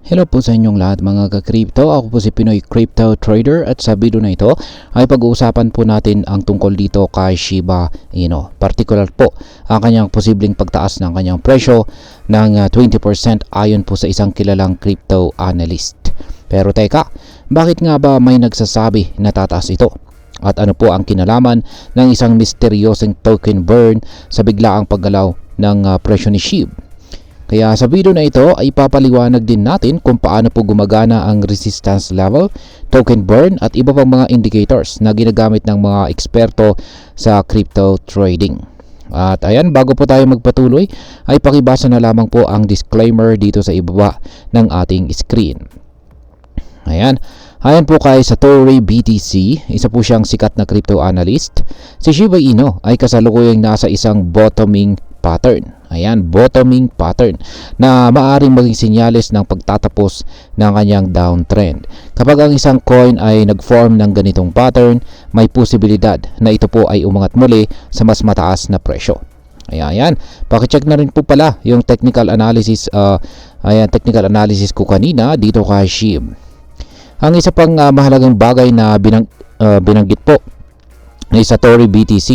Hello po sa inyong lahat mga ka-crypto. Ako po si Pinoy Crypto Trader at sa video na ito ay pag-uusapan po natin ang tungkol dito kay Shiba Inu. Particular po ang kanyang posibleng pagtaas ng kanyang presyo ng 20% ayon po sa isang kilalang crypto analyst. Pero teka, bakit nga ba may nagsasabi na tataas ito? At ano po ang kinalaman ng isang misteryosong token burn sa biglaang paggalaw ng presyo ni SHIB? Kaya sa video na ito ay papaliwanag din natin kung paano po gumagana ang resistance level, token burn at iba pang mga indicators na ginagamit ng mga eksperto sa crypto trading. At ayan, bago po tayo magpatuloy ay pakibasa na lamang po ang disclaimer dito sa ibaba ng ating screen. Ayan po kay Satoshi BTC, isa po siyang sikat na crypto analyst. Si Shiba Inu ay kasalukuyang nasa isang bottoming pattern. Ayan, bottoming pattern na maaaring maging senyales ng pagtatapos ng kanyang downtrend. Kapag ang isang coin ay nag-form ng ganitong pattern, may posibilidad na ito po ay umangat muli sa mas mataas na presyo. Ayan, pakicheck na rin po pala yung technical analysis technical analysis ko kanina dito kay SHIB. Ang isa pang mahalagang bagay na binanggit po ni Satoshi BTC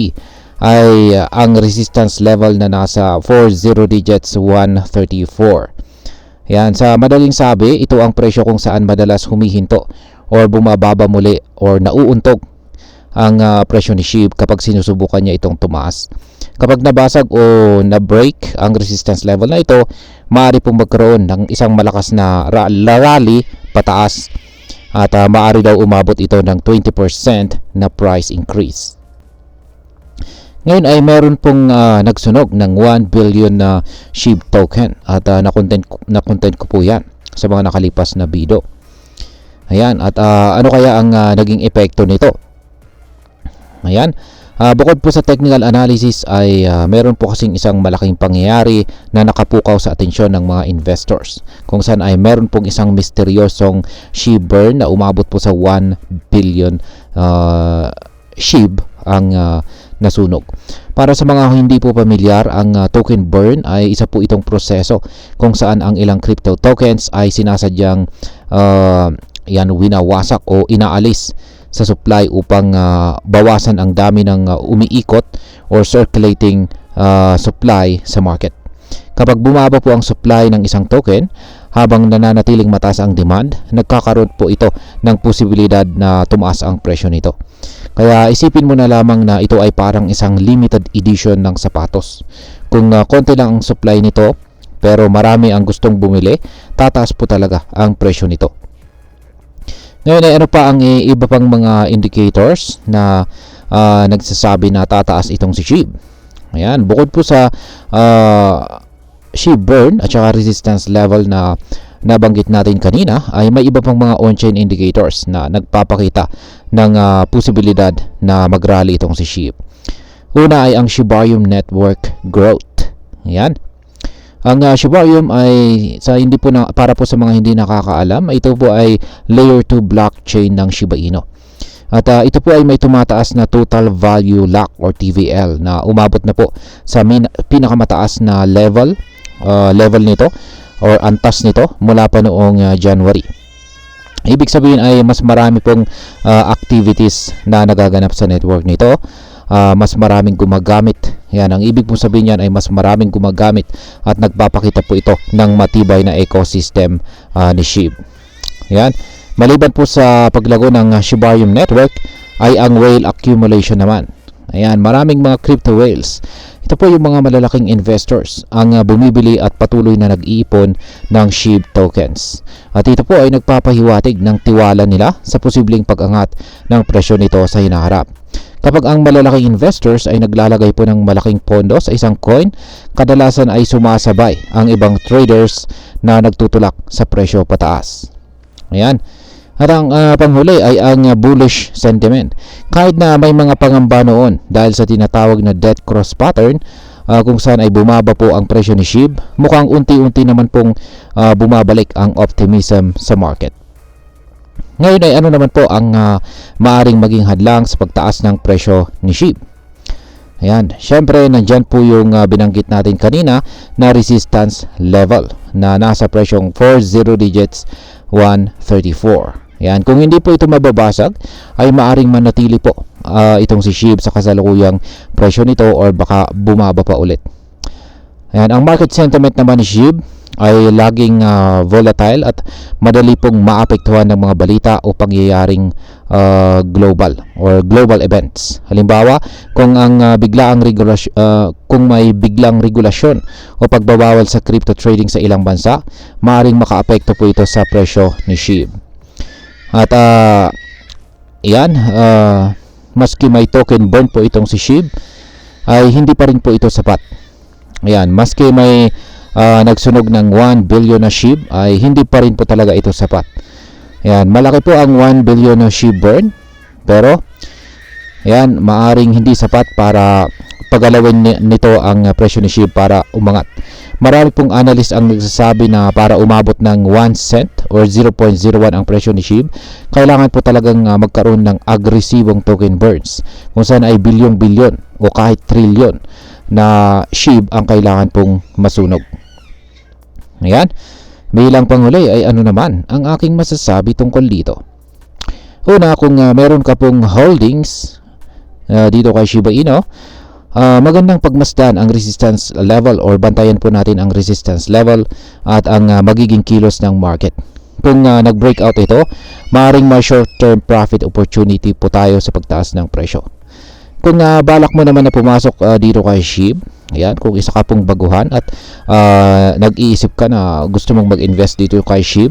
ay ang resistance level na nasa 40 digits 134. Yan, sa madaling sabi, ito ang presyo kung saan madalas humihinto or bumababa muli or nauuntog ang presyo ni SHIB kapag sinusubukan niya itong tumaas. Kapag nabasag o na-break ang resistance level na ito, maaari pong magkaroon ng isang malakas na rally pataas at maaari daw umabot ito ng 20% na price increase. Ngayon ay meron pong nagsunog ng 1 billion na SHIB token at na-content ko po yan sa mga nakalipas na video. Ayan, at ano kaya ang naging epekto nito? Ayan, bukod po sa technical analysis ay meron po kasing isang malaking pangyayari na nakapukaw sa atensyon ng mga investors, kung saan ay meron pong isang misteryosong SHIB burn na umabot po sa 1 billion SHIB ang nasunog. Para sa mga hindi po pamilyar, ang token burn ay isa po itong proseso kung saan ang ilang crypto tokens ay sinasadyang winawasak o inaalis sa supply upang bawasan ang dami ng umiikot or circulating supply sa market. Kapag bumaba po ang supply ng isang token habang nananatiling mataas ang demand, nagkakaroon po ito ng posibilidad na tumaas ang presyo nito. Kaya isipin mo na lamang na ito ay parang isang limited edition ng sapatos. Kung konti lang ang supply nito pero marami ang gustong bumili, tataas po talaga ang presyo nito. Ngayon ay ano pa ang iba pang mga indicators na nagsasabi na tataas itong si SHIB? Ayan, bukod po sa SHIB burn at saka resistance level na nabanggit natin kanina, ay may iba pang mga on-chain indicators na nagpapakita ng posibilidad na mag-rally itong si SHIB. Una ay ang Shibarium Network Growth. Ayan. Ang Shibarium ay para po sa mga hindi nakakaalam, ito po ay layer 2 blockchain ng Shiba Inu. At ito po ay may tumataas na total value lock or TVL na umabot na po sa pinakamataas na level nito or antas nito mula pa noong January. Ibig sabihin ay mas marami pong activities na nagaganap sa network nito. Mas maraming gumagamit. Yan, ang ibig pong sabihin yan ay mas maraming gumagamit at nagpapakita po ito ng matibay na ecosystem ni SHIB. Yan. Maliban po sa paglago ng Shibarium network ay ang whale accumulation naman. Ayan, maraming mga crypto whales. Ito po yung mga malalaking investors ang bumibili at patuloy na nag-iipon ng SHIB tokens. At ito po ay nagpapahiwatig ng tiwala nila sa posibleng pag-angat ng presyo nito sa hinaharap. Kapag ang malalaking investors ay naglalagay po ng malaking pondo sa isang coin, kadalasan ay sumasabay ang ibang traders na nagtutulak sa presyo pataas. Ayan. At ang panghuli ay ang bullish sentiment. Kahit na may mga pangamba noon dahil sa tinatawag na death cross pattern, kung saan ay bumaba po ang presyo ni SHIB, mukhang unti-unti naman pong bumabalik ang optimism sa market. Ngayon ay ano naman po ang maaring maging hadlang sa pagtaas ng presyo ni SHIB? Ayan, syempre nandyan po yung binanggit natin kanina na resistance level na nasa presyong 40 digits 134. Ayan, kung hindi po ito mababasag ay maaring manatili po itong si SHIB sa kasalukuyang presyo nito or baka bumaba pa ulit. Ayan, ang market sentiment naman ni SHIB ay laging volatile at madali pong maapektuhan ng mga balita o pangyayaring global or global events. Halimbawa, kung kung may biglang regulasyon o pagbabawal sa crypto trading sa ilang bansa, maaaring makaapekto po ito sa presyo ni SHIB. At maski may token burn po itong si SHIB, ay hindi pa rin po ito sapat. Ayan, maski may nagsunog ng 1 billion na SHIB ay hindi pa rin po talaga ito sapat. Ayan, malaki po ang 1 billion na SHIB burn, pero ayan, maaring hindi sapat para pagalawin nito ang presyo ni SHIB para umangat. Marami pong analyst ang nagsasabi na para umabot ng 1 cent or 0.01 ang presyo ni SHIB, kailangan po talagang magkaroon ng agresibong token burns kung saan ay bilyon-bilyon o kahit trilyon na SHIB ang kailangan pong masunog. Ayan, bilang panghuli ay ano naman ang aking masasabi tungkol dito. Una, kung meron ka pong holdings dito kay Shiba Inu, magandang pagmasdan ang resistance level or bantayan po natin ang resistance level at ang magiging kilos ng market. Kung nag-breakout ito, maaaring may short-term profit opportunity po tayo sa pagtaas ng presyo. Kung balak mo naman na pumasok dito kay SHIB, ayan, kung isa ka pong baguhan at nag-iisip ka na gusto mong mag-invest dito kay SHIB,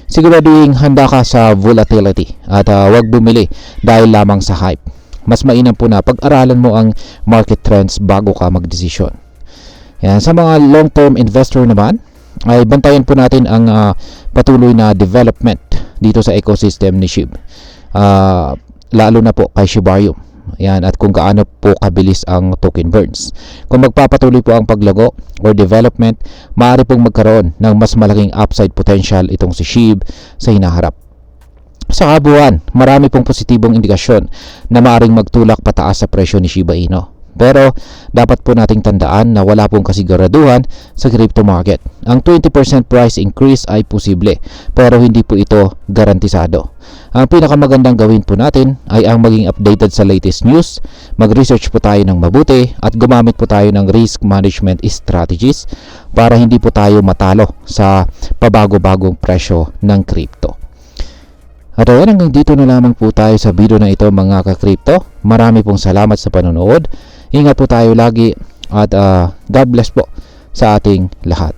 siguraduhin handa ka sa volatility at huwag bumili dahil lamang sa hype. Mas mainam po na pag-aralan mo ang market trends bago ka magdesisyon. Ayan, sa mga long-term investor naman, ay bantayan po natin ang patuloy na development dito sa ecosystem ni SHIB, lalo na po kay Shibarium. Ayan, at kung gaano po kabilis ang token burns. Kung magpapatuloy po ang paglago or development, maaari pong magkaroon ng mas malaking upside potential itong si SHIB sa hinaharap. Sa kabuuan, marami pong positibong indikasyon na maaaring magtulak pataas sa presyo ni Shiba Inu. Pero dapat po nating tandaan na wala pong kasiguraduhan sa crypto market. Ang 20% price increase ay posible, pero hindi po ito garantisado. Ang pinakamagandang gawin po natin ay ang maging updated sa latest news, mag-research po tayo ng mabuti at gumamit po tayo ng risk management strategies para hindi po tayo matalo sa pabago-bagong presyo ng crypto. At ayan, hanggang dito na lamang po tayo sa video na ito mga ka-crypto. Marami pong salamat sa panonood. Ingat po tayo lagi at God bless po sa ating lahat.